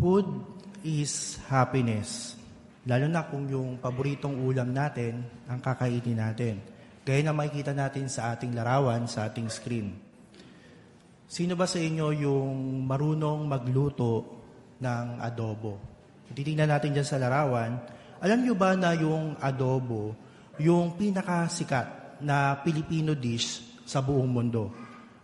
Food is happiness. Lalo na kung yung paboritong ulam natin ang kakainin natin. Gaya na makikita natin sa ating larawan, sa ating screen. Sino ba sa inyo yung marunong magluto ng adobo? Titingnan natin dyan sa larawan. Alam nyo ba na yung adobo, yung pinakasikat na Filipino dish sa buong mundo?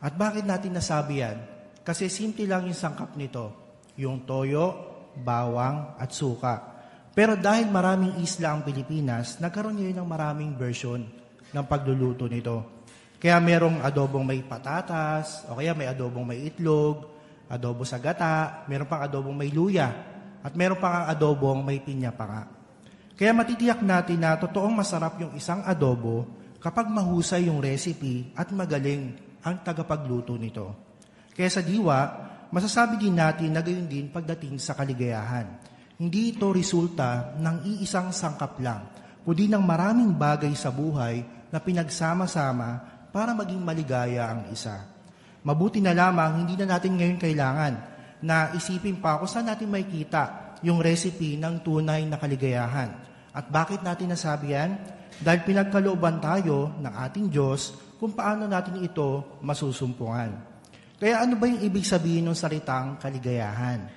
At bakit natin nasabi yan? Kasi simple lang yung sangkap nito. Yung toyo, bawang, at suka. Pero dahil maraming isla ang Pilipinas, nagkaroon ngayon ng maraming version ng pagluluto nito. Kaya merong adobong may patatas, o kaya may adobong may itlog, adobo sa gata, meron pang adobong may luya, at meron pang adobong may pinya pa nga. Kaya matitiyak natin na totoong masarap yung isang adobo kapag mahusay yung recipe at magaling ang tagapagluto nito. Kaya sa diwa, masasabi din natin na gayon din pagdating sa kaligayahan. Hindi ito resulta ng iisang sangkap lang, kundi ng maraming bagay sa buhay na pinagsama-sama para maging maligaya ang isa. Mabuti na lamang, hindi na natin ngayon kailangan na isipin pa kung saan natin makikita yung recipe ng tunay na kaligayahan. At bakit natin nasabi yan? Dahil pinagkalooban tayo ng ating Diyos kung paano natin ito masusumpungan. Kaya ano ba yung ibig sabihin ng salitang kaligayahan?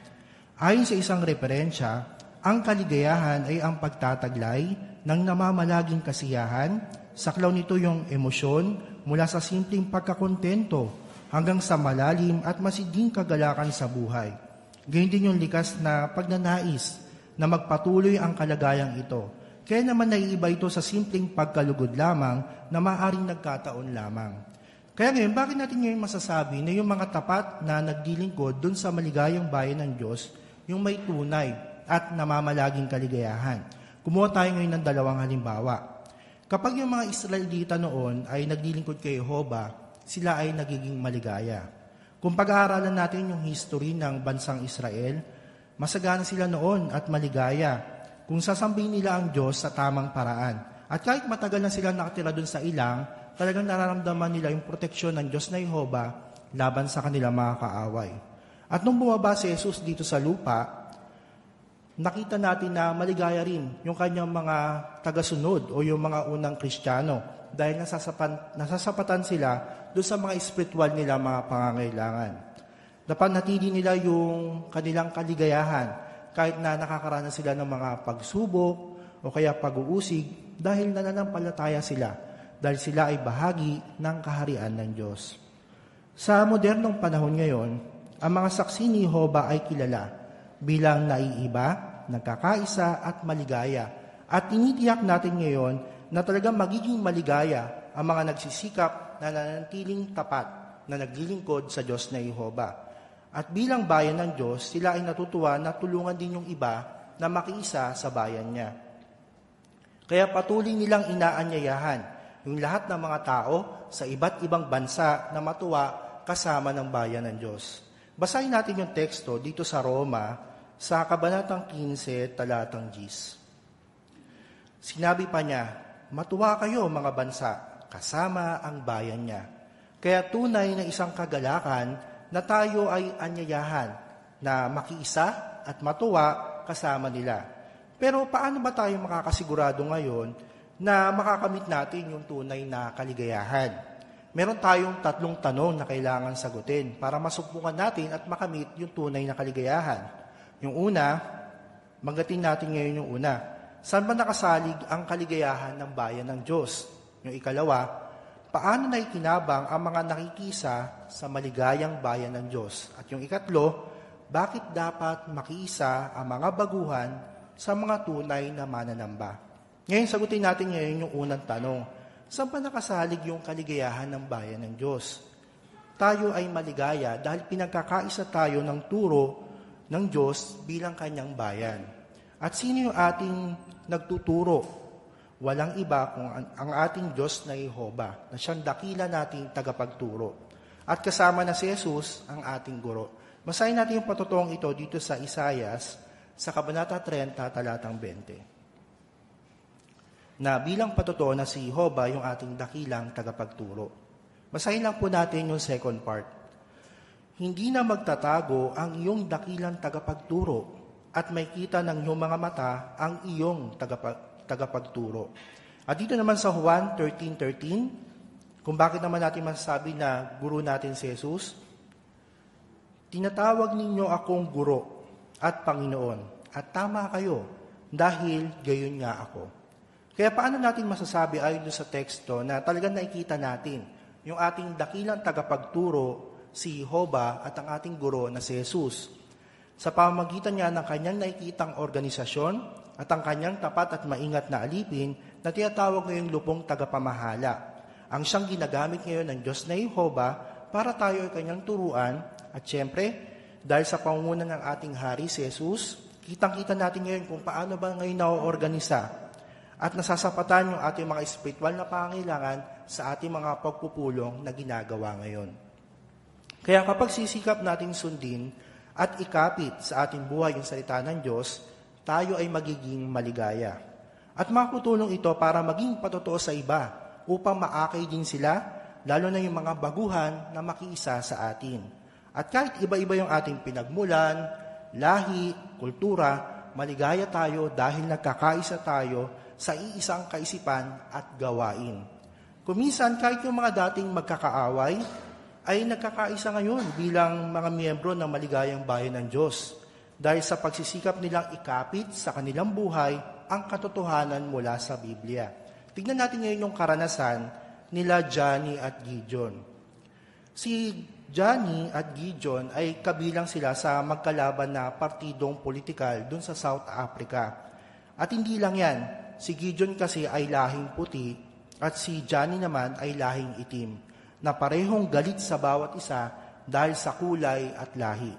Ayon sa isang referensya, ang kaligayahan ay ang pagtataglay ng namamalaging kasiyahan. Saklaw nito yung emosyon mula sa simpleng pagkakontento hanggang sa malalim at masiding kagalakan sa buhay. Gayun din yung likas na pagnanais na magpatuloy ang kalagayang ito. Kaya naman naiiba ito sa simpleng pagkalugod lamang na maaaring nagkataon lamang. Kaya ngayon, bakit natin ngayon masasabi na yung mga tapat na nagdilingkod dun sa maligayang bayan ng Diyos, yung may tunay at namamalaging kaligayahan? Kumuha tayo ngayon ng dalawang halimbawa. Kapag yung mga Israelita noon ay nagdilingkod kay Jehovah, sila ay nagiging maligaya. Kung pag-aaralan natin yung history ng bansang Israel, masagana sila noon at maligaya kung sasambihin nila ang Diyos sa tamang paraan. At kahit matagal na sila nakatira dun sa ilang, talagang nararamdaman nila yung proteksyon ng Diyos na Jehovah laban sa kanilang mga kaaway. At nung bumaba si Jesus dito sa lupa, nakita natin na maligaya rin yung kanyang mga tagasunod o yung mga unang Kristiyano dahil nasasapatan sila doon sa mga espiritual nila mga pangangailangan. Napanatili nila yung kanilang kaligayahan kahit na nakakaranas sila ng mga pagsubok o kaya pag-uusig dahil nananampalataya sila dahil sila ay bahagi ng kaharian ng Diyos. Sa modernong panahon ngayon, ang mga saksi ni Jehovah ay kilala bilang naiiba, nagkakaisa at maligaya. At tinitiyak natin ngayon na talagang magiging maligaya ang mga nagsisikap na nananatiling tapat na naglilingkod sa Diyos na Jehovah. At bilang bayan ng Diyos, sila ay natutuwa na tulungan din yung iba na makiisa sa bayan niya. Kaya patuloy nilang inaanyayahan yung lahat ng mga tao sa iba't ibang bansa na matuwa kasama ng bayan ng Diyos. Basahin natin yung teksto dito sa Roma, sa Kabanatang 15, talatang 10. Sinabi pa niya, matuwa kayo mga bansa, kasama ang bayan niya. Kaya tunay na isang kagalakan na tayo ay anyayahan na makiisa at matuwa kasama nila. Pero paano ba tayo makakasigurado ngayon na makakamit natin yung tunay na kaligayahan? Meron tayong 3 tanong na kailangan sagutin para masubukan natin at makamit yung tunay na kaligayahan. Yung una, magatin natin ngayon yung una. Saan ba nakasalig ang kaligayahan ng bayan ng Diyos? Yung ikalawa, paano na ikinabang ang mga nakikisa sa maligayang bayan ng Diyos? At yung ikatlo, bakit dapat makiisa ang mga baguhan sa mga tunay na mananamba? Ngayon, sagutin natin ngayon yung unang tanong. Saan pa nakasalig yung kaligayahan ng bayan ng Diyos? Tayo ay maligaya dahil pinagkakaisa tayo ng turo ng Diyos bilang kanyang bayan. At sino yung ating nagtuturo? Walang iba kung ang ating Diyos na Jehovah, na siyang dakila nating tagapagturo. At kasama na si Jesus, ang ating guro. Basahin natin yung patotoong ito dito sa Isaias, sa Kabanata 30, talatang 20. Na bilang patotoo na si Jehovah yung ating dakilang tagapagturo. Basahin lang po natin yung second part. Hindi na magtatago ang iyong dakilang tagapagturo at makikita ng iyong mga mata ang iyong tagapagturo. At dito naman sa Juan 13:13, kung bakit naman natin masasabi na guro natin si Jesus, tinatawag ninyo akong guro at Panginoon, at tama kayo dahil gayon nga ako. Kaya paano natin masasabi ayon sa teksto na talagang nakikita natin yung ating dakilang tagapagturo, si Jehovah, at ang ating guro na si Jesus. Sa pamamagitan niya ng kanyang nakikitang organisasyon at ang kanyang tapat at maingat na alipin na tinatawag ngayong lupong tagapamahala. Ang siyang ginagamit ngayon ng Diyos na Jehovah para tayo ay kanyang turuan at siyempre, dahil sa pangunguna ng ating hari si Jesus, kitang-kita natin ngayon kung paano ba ngayon na-organisa at nasasapatan yung ating mga espiritual na pangangailangan sa ating mga pagpupulong na ginagawa ngayon. Kaya kapag sisikap nating sundin at ikapit sa ating buhay yung salita ng Diyos, tayo ay magiging maligaya. At makutulong ito para maging patotoo sa iba upang maakay din sila, lalo na yung mga baguhan na makiisa sa atin. At kahit iba-iba yung ating pinagmulan, lahi, kultura, maligaya tayo dahil nagkakaisa tayo sa iisang kaisipan at gawain. Kuminsan, kahit yung mga dating magkakaaway, ay nagkakaisa ngayon bilang mga miyembro ng maligayang bayan ng Diyos dahil sa pagsisikap nilang ikapit sa kanilang buhay ang katotohanan mula sa Biblia. Tignan natin ngayon yung karanasan nila Johnny at Gideon. Si Johnny at Gideon ay kabilang sila sa magkalaban na partidong politikal dun sa South Africa. At hindi lang yan, si Gideon kasi ay lahing puti at si Johnny naman ay lahing itim, na parehong galit sa bawat isa dahil sa kulay at lahi.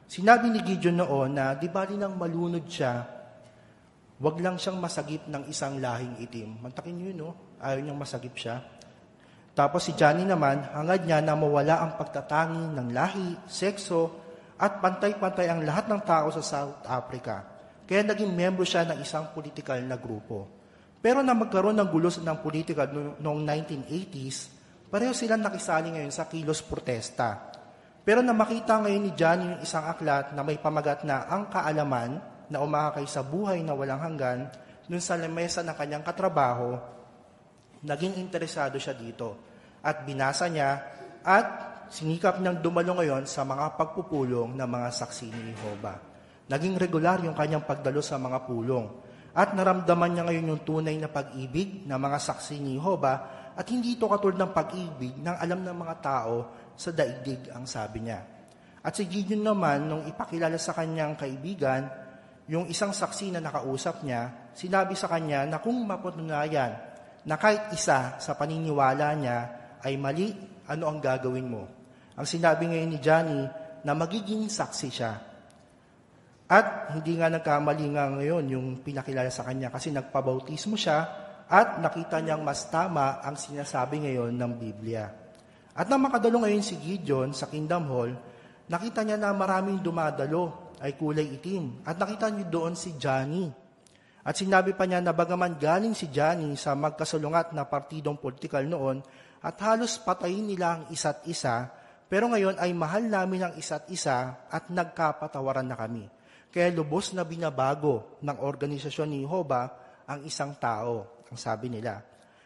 Sinabi ni Gideon noon na di bali nang malunod siya, wag lang siyang masagip ng isang lahing itim. Mantakin niyo yun, no? Ayaw niyang masagip siya. Tapos si Johnny naman, hangad niya na mawala ang pagtatangi ng lahi, sekso, at pantay-pantay ang lahat ng tao sa South Africa. Kaya naging membro siya ng isang politikal na grupo. Pero na magkaroon ng gulo ng politika noong 1980s, pareho silang nakisali ngayon sa kilos protesta. Pero na makita ngayon ni Johnny yung isang aklat na may pamagat na ang kaalaman na umakay sa buhay na walang hanggan, dun sa lamesa ng kanyang katrabaho, naging interesado siya dito. At binasa niya at sinikap niyang dumalo ngayon sa mga pagpupulong ng mga saksi ni Jehovah. Naging regular yung kanyang pagdalo sa mga pulong. At naramdaman niya ngayon yung tunay na pag-ibig ng mga saksi ni Jehovah. At hindi ito katulad ng pag-ibig ng alam ng mga tao sa daigdig, ang sabi niya. At si Gideon naman, nung ipakilala sa kanyang kaibigan, yung isang saksi na nakausap niya, sinabi sa kanya na kung mapatunayan na kahit isa sa paniniwala niya ay mali, ano ang gagawin mo? Ang sinabi ngayon ni Johnny na magiging saksi siya. At hindi nga nagkamali nga ngayon yung pinakilala sa kanya kasi nagpabautismo siya, at nakita niyang mas tama ang sinasabi ngayon ng Biblia. At nang makadalo ngayon si Gideon sa Kingdom Hall, nakita niya na maraming dumadalo ay kulay itim. At nakita niya doon si Johnny. At sinabi pa niya na bagaman galing si Johnny sa magkasalungat na partidong politikal noon at halos patayin nila ang isa't isa, pero ngayon ay mahal namin ang isa't isa at nagkapatawaran na kami. Kaya lubos na binabago ng organisasyon ni Jehovah ang isang tao, ang sabi nila.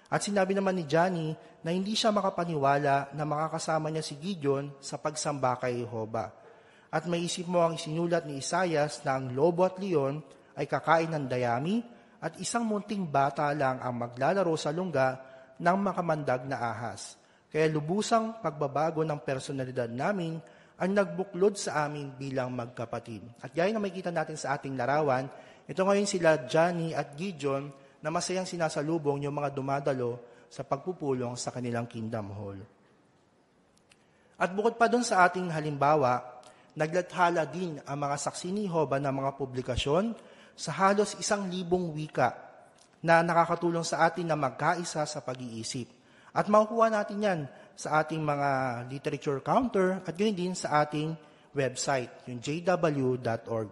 At sinabi naman ni Johnny na hindi siya makapaniwala na makakasama niya si Gideon sa pagsamba kay Jehovah. At maisip mo ang sinulat ni Isaias na ang lobo at leon ay kakain ng dayami at isang munting bata lang ang maglalaro sa lungga ng makamandag na ahas. Kaya lubusang pagbabago ng personalidad namin ang nagbuklod sa amin bilang magkapatid. At gaya na makikita natin sa ating larawan, ito ngayon sila Johnny at Gideon na masayang sinasalubong yung mga dumadalo sa pagpupulong sa kanilang Kingdom Hall. At bukod pa doon sa ating halimbawa, naglathala din ang mga saksi ni Jehovah ng mga publikasyon sa halos 1,000 wika na nakakatulong sa atin na magkaisa sa pag-iisip. At makukuha natin yan sa ating mga literature counter at yun din sa ating website, yung jw.org.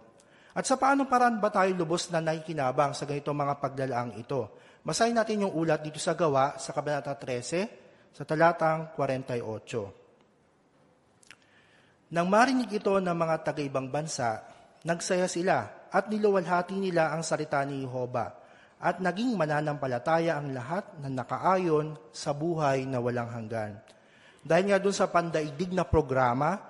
At sa paanong paraan ba tayo lubos na nakikinabang sa ganitong mga paglalaang ito? Basahin natin yung ulat dito sa Gawa, sa Kabanata 13, sa talatang 48. Nang marinig ito ng mga taga-ibang bansa, nagsaya sila at niluwalhati nila ang salita ni Jehova at naging mananampalataya ang lahat na nakaayon sa buhay na walang hanggan. Dahil nga doon sa pandaigdig na programa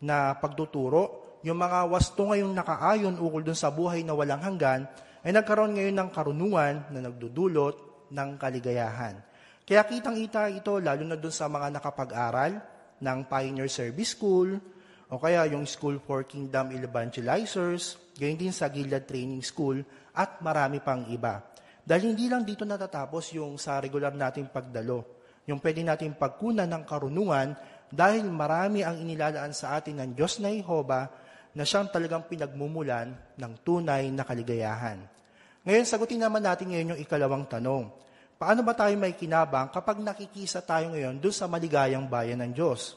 na pagtuturo, yung mga wasto ngayong nakaayon ukol doon sa buhay na walang hanggan, ay nagkaroon ngayon ng karunungan na nagdudulot ng kaligayahan. Kaya kitang-kita ito lalo na doon sa mga nakapag-aral ng Pioneer Service School, o kaya yung School for Kingdom Evangelizers, gayon din sa Gilead Training School, at marami pang iba. Dahil hindi lang dito natatapos yung sa regular nating pagdalo, yung pwede nating pagkunan ng karunungan dahil marami ang inilalaan sa atin ng Diyos na Jehova na siyang talagang pinagmumulan ng tunay na kaligayahan. Ngayon, sagutin naman natin ngayon yung ikalawang tanong. Paano ba tayo may kinabang kapag nakikisa tayo ngayon doon sa maligayang bayan ng Diyos?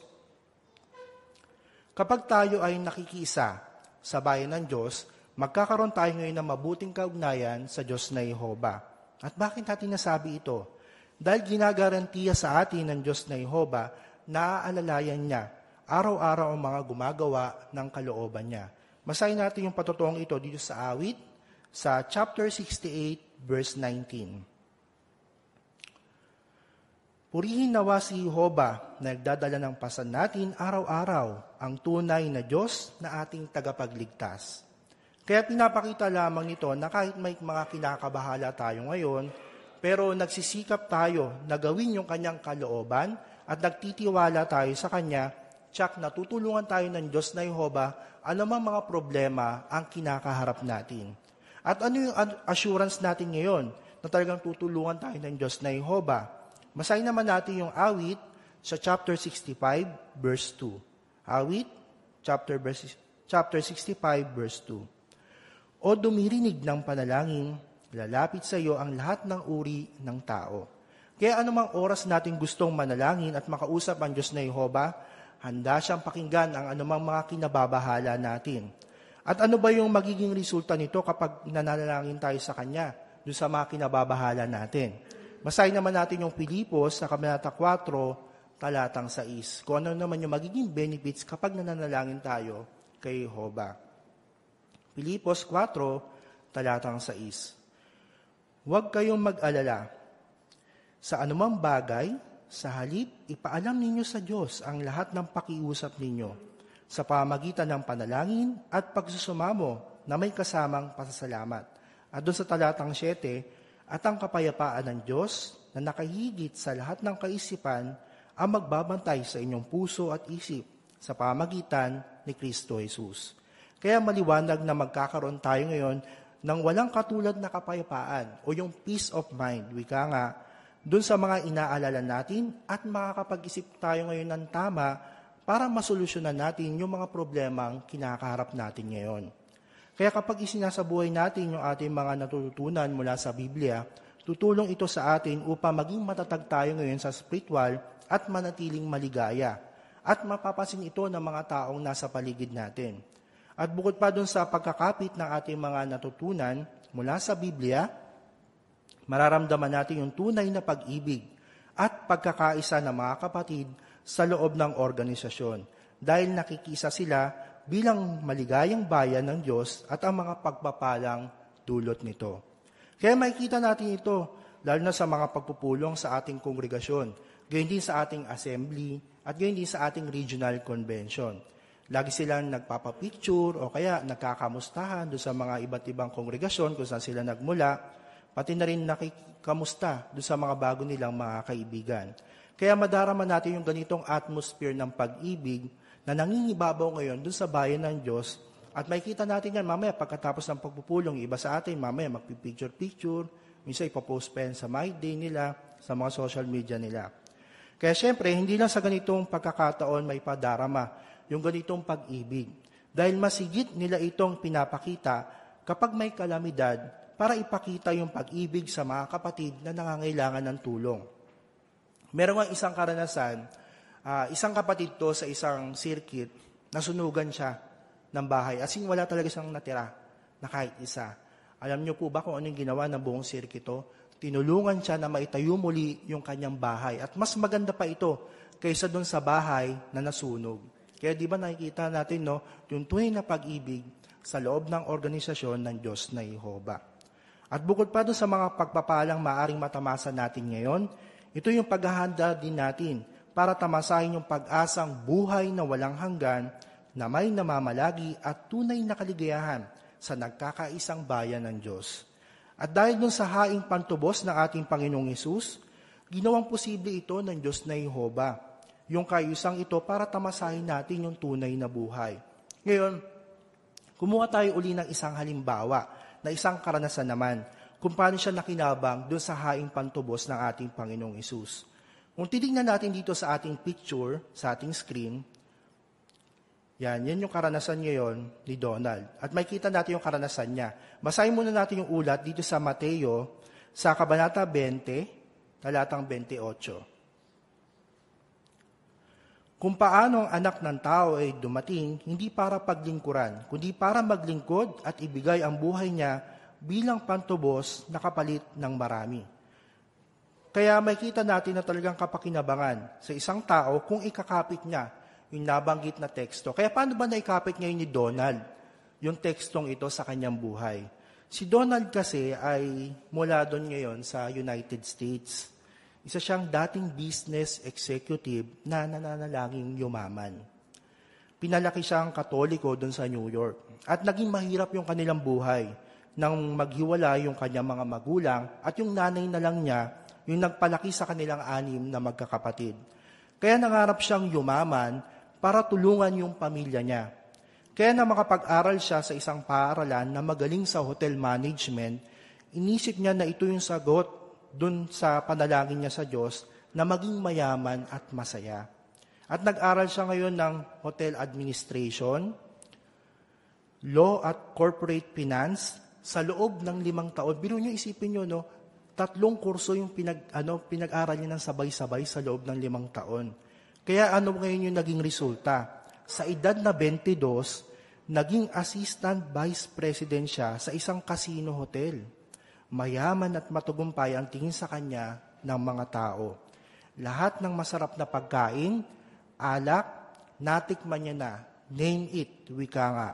Kapag tayo ay nakikisa sa bayan ng Diyos, magkakaroon tayo ngayon ng mabuting kaugnayan sa Diyos na Jehova. At bakit natin nasabi ito? Dahil ginagarantiya sa atin ng Diyos na Jehova na aalalayan niya araw-araw ang mga gumagawa ng kalooban niya. Basahin natin yung patotoong ito dito sa awit, sa chapter 68, verse 19. Purihin nawa si Jehova na nagdadala ng pasan natin araw-araw ang tunay na Diyos na ating tagapagligtas. Kaya pinapakita lamang nito na kahit may mga kinakabahala tayo ngayon, pero nagsisikap tayo na gawin yung kanyang kalooban at nagtitiwala tayo sa kanya, tsak natutulungan tayo ng Diyos na Jehova anumang mga problema ang kinakaharap natin. At ano yung assurance natin ngayon na talagang tutulungan tayo ng Diyos na Jehova? Basahin naman natin yung awit sa chapter 65, verse 2. Awit, chapter 65, verse 2. O dumirinig ng panalangin, lalapit sa iyo ang lahat ng uri ng tao. Kaya anumang oras natin gustong manalangin at makausap ang Diyos na Jehova, handa siyang pakinggan ang anumang mga kinababahala natin. At ano ba yung magiging resulta nito kapag nanalangin tayo sa Kanya doon sa mga kinababahala natin? Basahin naman natin yung Pilipos sa Kabanata 4, talatang 6. Kung ano naman yung magiging benefits kapag nananalangin tayo kay Jehova. Pilipos 4, talatang 6. Huwag kayong mag-alala. Sa anumang bagay, sa halip, ipaalam ninyo sa Diyos ang lahat ng pakiusap ninyo sa pamagitan ng panalangin at pagsusumamo na may kasamang pasasalamat. At doon sa talatang 7, at ang kapayapaan ng Diyos na nakahigit sa lahat ng kaisipan ang magbabantay sa inyong puso at isip sa pamagitan ni Kristo Jesus. Kaya maliwanag na magkakaroon tayo ngayon ng walang katulad na kapayapaan o yung peace of mind, wika nga, dun sa mga inaalala natin at makakapag-isip tayo ngayon ng tama para masolusyonan natin yung mga problemang kinakaharap natin ngayon. Kaya kapag isinasabuhay natin yung ating mga natututunan mula sa Biblia, tutulong ito sa atin upang maging matatag tayo ngayon sa spiritual at manatiling maligaya. At mapapansin ito ng mga taong nasa paligid natin. At bukod pa dun sa pagkakapit ng ating mga natutunan mula sa Biblia, mararamdaman natin yung tunay na pag-ibig at pagkakaisa ng mga kapatid sa loob ng organisasyon dahil nakikisa sila bilang maligayang bayan ng Diyos at ang mga pagpapalang dulot nito. Kaya makikita natin ito, lalo na sa mga pagpupulong sa ating kongregasyon, gayon din sa ating assembly, at gayon din sa ating regional convention. Lagi silang nagpapapicture o kaya nagkakamustahan doon sa mga iba't ibang kongregasyon kung saan sila nagmula, pati na rin nakikamusta doon sa mga bago nilang mga kaibigan. Kaya madarama natin yung ganitong atmosphere ng pag-ibig na nangingibabaw ngayon dun sa bayan ng Diyos. At makikita natin yan mamaya pagkatapos ng pagpupulong, iba sa atin mamaya magpipicture-picture, minsan ipopost pa yan sa My Day nila, sa mga social media nila. Kaya syempre, hindi lang sa ganitong pagkakataon may padarama yung ganitong pag-ibig. Dahil masigit nila itong pinapakita kapag may kalamidad para ipakita yung pag-ibig sa mga kapatid na nangangailangan ng tulong. Meron nga isang karanasan, isang kapatid to sa isang circuit, nasunugan siya ng bahay. As in, wala talaga siyang natira na kahit isa. Alam niyo po ba kung anong ginawa ng buong circuit to? Tinulungan siya na maitayo muli yung kanyang bahay. At mas maganda pa ito kaysa doon sa bahay na nasunog. Kaya di ba nakikita natin yung tunay na pag-ibig sa loob ng organisasyon ng Diyos na Jehovah. At bukod pa doon sa mga pagpapalang maaring matamasa natin ngayon, ito yung paghahanda din natin para tamasahin yung pag-asang buhay na walang hanggan na may namamalagi at tunay na kaligayahan sa nagkakaisang bayan ng Diyos. At dahil dun sa haing pantubos ng ating Panginoong Hesus, ginawang posible ito ng Diyos na Jehovah, yung kaayusang ito para tamasahin natin yung tunay na buhay. Ngayon, kumuha tayo uli ng isang halimbawa na isang karanasan naman kung paano siya nakinabang doon sa haing pantubos ng ating Panginoong Hesus. Kung titignan natin dito sa ating picture, sa ating screen, yan yung karanasan ngayon ni Donald. At makikita natin yung karanasan niya. Basahin muna natin yung ulat dito sa Mateo, sa Kabanata 20, talatang 28. Kung paano ang anak ng tao ay dumating, hindi para paglingkuran, kundi para maglingkod at ibigay ang buhay niya bilang pantubos na kapalit ng marami. Kaya makita natin na talagang kapakinabangan sa isang tao kung ikakapit niya yung nabanggit na teksto. Kaya paano ba naikapit ngayon ni Donald yung tekstong ito sa kanyang buhay? Si Donald kasi ay mula doon ngayon sa United States. Isa siyang dating business executive na nananalangin yumaman. Pinalaki siyang Katoliko doon sa New York. At naging mahirap yung kanilang buhay nang maghiwala yung kanyang mga magulang at yung nanay na lang niya yung nagpalaki sa kanilang 6 na magkakapatid. Kaya nangarap siyang yumaman para tulungan yung pamilya niya. Kaya na makapag-aral siya sa isang paaralan na magaling sa hotel management, inisip niya na ito yung sagot dun sa panalangin niya sa Diyos na maging mayaman at masaya. At nag-aral siya ngayon ng hotel administration, law at corporate finance sa loob ng 5 taon. Biro niyo, isipin niyo, 3 kurso yung pinag-aral niya ng sabay-sabay sa loob ng 5 taon. Kaya ngayon yung naging resulta? Sa edad na 22, naging assistant vice president siya sa isang casino hotel. Mayaman at matagumpay ang tingin sa kanya ng mga tao. Lahat ng masarap na pagkain, alak, natikman niya na, name it, wika nga.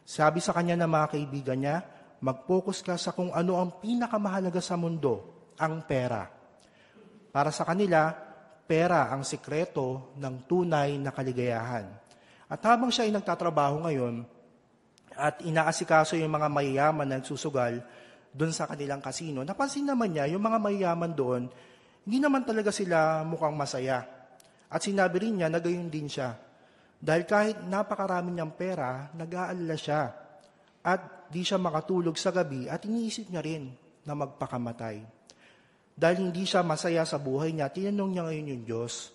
Sabi sa kanya ng mga kaibigan niya, mag-focus ka sa kung ano ang pinakamahalaga sa mundo, ang pera. Para sa kanila, pera ang sikreto ng tunay na kaligayahan. At habang siya ay nagtatrabaho ngayon at inaasikaso yung mga mayayaman na nagsusugal doon sa kanilang kasino, napansin naman niya yung mga mayayaman doon, hindi naman talaga sila mukhang masaya. At sinabi rin niya na gayon din siya. Dahil kahit napakarami niyang pera, nag-aalala siya. At di siya makatulog sa gabi at iniisip niya rin na magpakamatay. Dahil hindi siya masaya sa buhay niya, tinanong niya ngayon yung Diyos,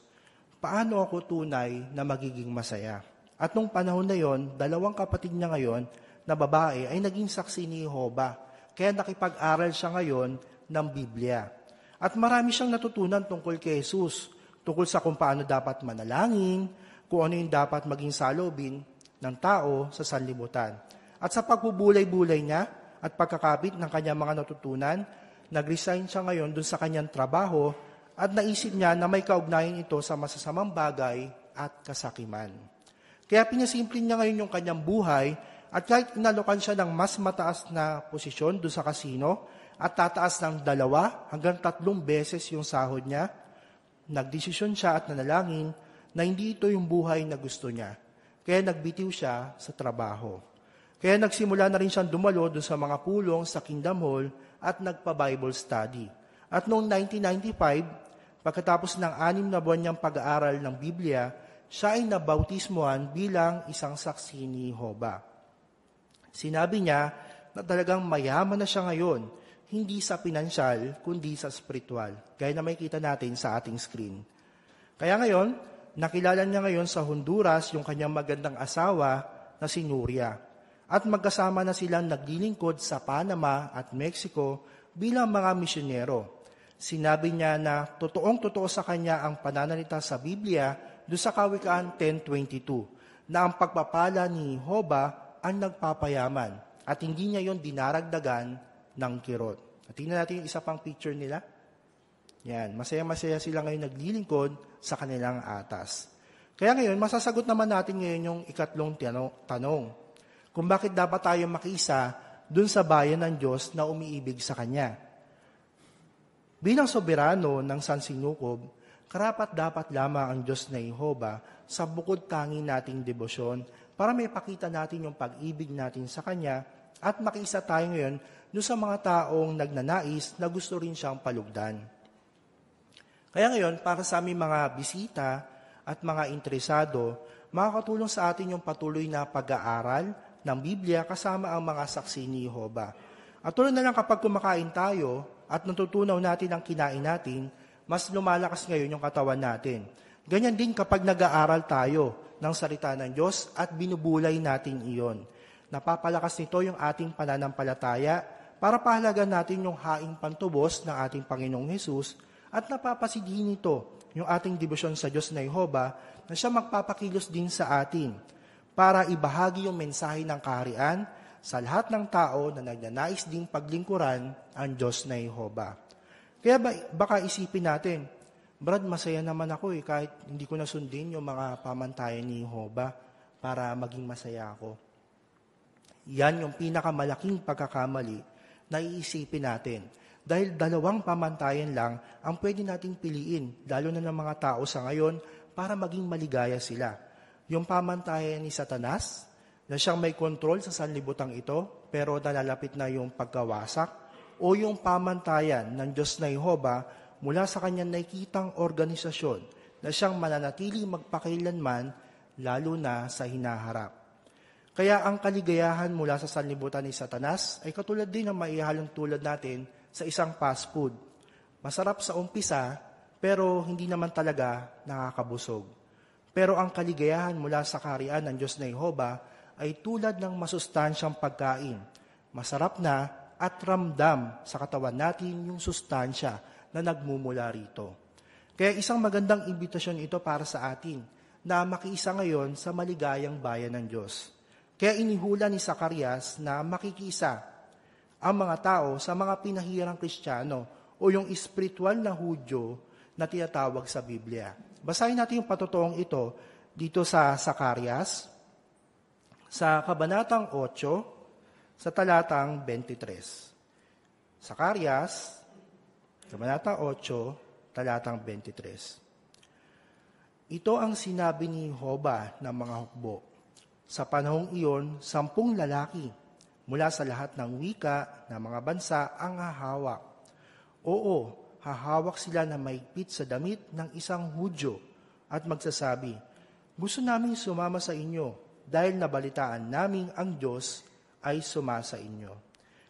paano ako tunay na magiging masaya? At nung panahon na yon, 2 kapatid niya ngayon na babae ay naging saksi ni Jehovah. Kaya nakipag-aral siya ngayon ng Biblia. At marami siyang natutunan tungkol kay Jesus, tungkol sa kung paano dapat manalangin, kung ano yung dapat maging salubin ng tao sa sanlibutan. At sa pagbubulay-bulay niya at pagkakabit ng kanyang mga natutunan, nag-resign siya ngayon dun sa kanyang trabaho at naisip niya na may kaugnayan ito sa masasamang bagay at kasakiman. Kaya pinasimple niya ngayon yung kanyang buhay at kahit inalokan siya ng mas mataas na posisyon doon sa kasino at tataas ng 2 hanggang 3 beses yung sahod niya, nagdesisyon siya at nanalangin na hindi ito yung buhay na gusto niya. Kaya nagbitiw siya sa trabaho. Kaya nagsimula na rin siyang dumalo doon sa mga pulong sa Kingdom Hall at nagpa-Bible study. At noong 1995, pagkatapos ng 6 na buwan niyang pag-aaral ng Biblia, siya ay nabautismuhan bilang isang saksi ni Jehovah. Sinabi niya na talagang mayaman na siya ngayon, hindi sa pinansyal, kundi sa spiritual. Gaya na makikita natin sa ating screen. Kaya ngayon, nakilala niya ngayon sa Honduras yung kanyang magandang asawa na si Nuria. At magkasama na silang naglilingkod sa Panama at Mexico bilang mga misyonero. Sinabi niya na totoong-totoo sa kanya ang pananalita sa Biblia doon sa Kawikaan 10:22 na ang pagpapala ni Jehovah ang nagpapayaman at hindi niya yon dinaragdagan ng kirot. At tingnan natin yung isa pang picture nila. Yan, masaya-masaya sila ngayon naglilingkod sa kanilang atas. Kaya ngayon, masasagot naman natin ngayon yung ikatlong tanong. Kung bakit dapat tayo makiisa dun sa bayan ng Diyos na umiibig sa Kanya. Bilang soberano ng Sansinukob, karapat-dapat lamang ang Diyos na Jehova sa bukod tangi nating debosyon para may pakita natin yung pag-ibig natin sa Kanya at makiisa tayo ngayon doon sa mga taong nagnanais na gusto rin siyang palugdan. Kaya ngayon, para sa aming mga bisita at mga interesado, makakatulong sa atin yung patuloy na pag-aaral ng Biblia kasama ang mga saksi ni Jehova. At tulad na lang kapag kumakain tayo at natutunaw natin ang kinain natin, mas lumalakas ngayon yung katawan natin. Ganyan din kapag nag-aaral tayo ng salita ng Diyos at binubulay natin iyon. Napapalakas nito yung ating pananampalataya para pahalagan natin yung haing pantubos ng ating Panginoong Hesus at napapasighin nito yung ating debosyon sa Diyos na Jehova na siya magpapakilos din sa atin para ibahagi yung mensahe ng kaharian sa lahat ng tao na nagnanais ding paglingkuran ang Diyos na Jehova. Kaya baka isipin natin, Brad, masaya naman ako kahit hindi ko nasundin yung mga pamantayan ni Jehova para maging masaya ako. Yan yung pinakamalaking pagkakamali na iisipin natin. Dahil dalawang pamantayan lang ang pwede nating piliin, lalo na ng mga tao sa ngayon, para maging maligaya sila. Yung pamantayan ni Satanas, na siyang may kontrol sa sanlibutan ito, pero nalalapit na yung pagkawasak, o yung pamantayan ng Diyos na Jehova mula sa kanyang nakikitang organisasyon na siyang mananatili magpakailanman, lalo na sa hinaharap. Kaya ang kaligayahan mula sa sanlibutan ni Satanas ay katulad din ng maihalong tulad natin sa isang fast food. Masarap sa umpisa, pero hindi naman talaga nakakabusog. Pero ang kaligayahan mula sa kaharian ng Diyos na Jehova ay tulad ng masustansyang pagkain. Masarap na at ramdam sa katawan natin yung sustansya na nagmumula rito. Kaya isang magandang imbitasyon ito para sa atin na makiisa ngayon sa maligayang bayan ng Diyos. Kaya inihula ni Zacarias na makikisa ang mga tao sa mga pinahirang Kristiyano o yung espiritual na Hudyo na tinatawag sa Biblia. Basahin natin yung patotoong ito dito sa Zacarias, sa Kabanatang 8, sa talatang 23. Zacarias, Kabanatang 8, talatang 23. Ito ang sinabi ni Jehova ng mga hukbo. Sa panahong iyon, 10 lalaki mula sa lahat ng wika ng mga bansa ang hahawak. Oo, hahawak sila na maigpit sa damit ng isang Hudyo at magsasabi, gusto naming sumama sa inyo dahil nabalitaan naming ang Diyos ay sumasa inyo.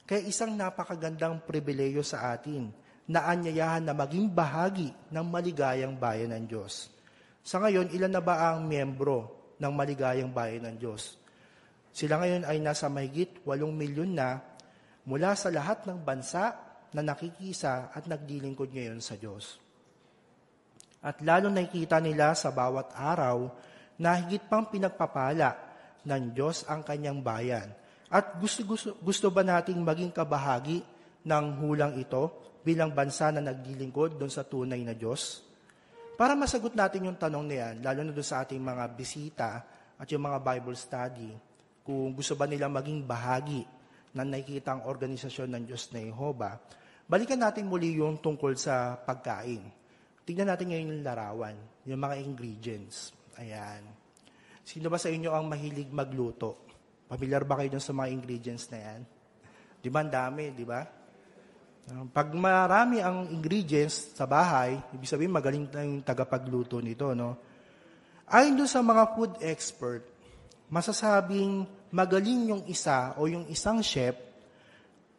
Kaya isang napakagandang pribileyo sa atin na anyayahan na maging bahagi ng maligayang bayan ng Diyos. Sa ngayon, ilan na ba ang miyembro ng maligayang bayan ng Diyos? Sila ngayon ay nasa mahigit 8 milyon na mula sa lahat ng bansa na nakikisa at nagdilingkod ngayon sa Diyos. At lalo nakikita nila sa bawat araw na higit pang pinagpapala ng Diyos ang kanyang bayan. At gusto ba nating maging kabahagi ng hulang ito bilang bansa na nagdilingkod doon sa tunay na Diyos? Para masagot natin yung tanong na yan, lalo na doon sa ating mga bisita at yung mga Bible study, kung gusto ba nila maging bahagi ng nakikitang organisasyon ng Diyos na Jehova, balikan natin muli yung tungkol sa pagkain. Tingnan natin ngayon yung larawan, yung mga ingredients. Ayan. Sino ba sa inyo ang mahilig magluto? Pamilyar ba kayo dun sa mga ingredients na yan? Di ba ang dami, di ba? Pag marami ang ingredients sa bahay, ibig sabihin magaling na yung tagapagluto nito, no? Ayon doon sa mga food expert, masasabing magaling yung isa o yung isang chef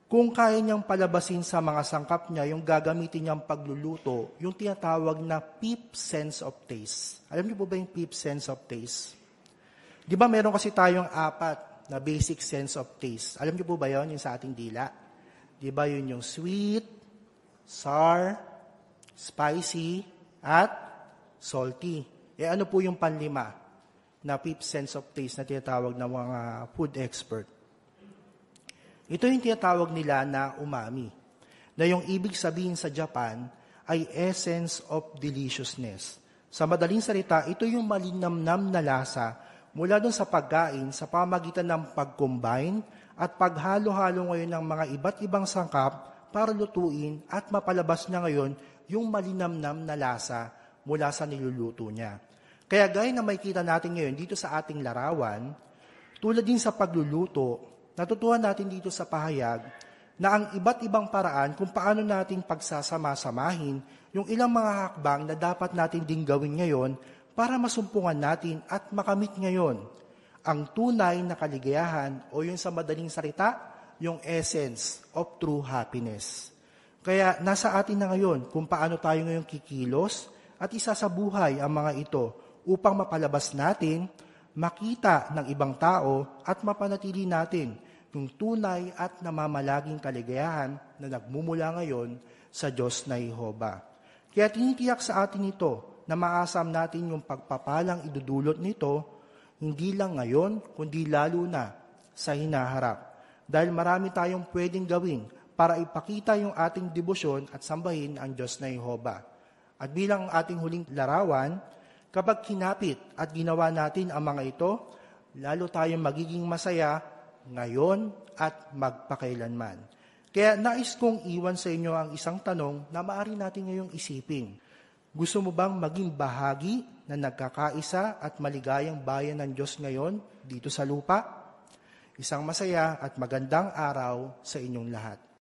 kung kaya niyang palabasin sa mga sangkap niya yung gagamitin niyang pagluluto, yung tinatawag na fifth sense of taste. Alam niyo po ba yung fifth sense of taste? Di ba meron kasi tayong 4 na basic sense of taste? Alam niyo po ba yun, yung sa ating dila? Di ba yun yung sweet, sour, spicy, at salty? Ano po yung panlima na fifth sense of taste na tinatawag ng mga food expert? Ito yung tinatawag nila na umami, na yung ibig sabihin sa Japan ay essence of deliciousness. Sa madaling salita, ito yung malinamnam na lasa mula dun sa pagkain sa pamagitan ng pag-combine at paghalo-halo ngayon ng mga iba't ibang sangkap para lutuin at mapalabas niya ngayon yung malinamnam na lasa mula sa niluluto niya. Kaya gaya na makikita natin ngayon dito sa ating larawan, tulad din sa pagluluto, natutuhan natin dito sa pahayag na ang iba't ibang paraan kung paano natin pagsasama-samahin yung ilang mga hakbang na dapat natin ding gawin ngayon para masumpungan natin at makamit ngayon ang tunay na kaligayahan o yung sa madaling salita, yung essence of true happiness. Kaya nasa atin na ngayon kung paano tayo ngayon kikilos at isasabuhay ang mga ito upang mapalabas natin, makita ng ibang tao at mapanatili natin yung tunay at namamalaging kaligayahan na nagmumula ngayon sa Diyos na Jehova. Kaya tinitiyak sa atin ito na maasam natin yung pagpapalang idudulot nito, hindi lang ngayon, kundi lalo na sa hinaharap. Dahil marami tayong pwedeng gawin para ipakita yung ating debosyon at sambahin ang Diyos na Jehova. At bilang ating huling larawan, kapag kinapit at ginawa natin ang mga ito, lalo tayong magiging masaya ngayon at magpakailanman. Kaya nais kong iwan sa inyo ang isang tanong na maaari natin ngayong isipin. Gusto mo bang maging bahagi na nagkakaisa at maligayang bayan ng Diyos ngayon dito sa lupa? Isang masaya at magandang araw sa inyong lahat.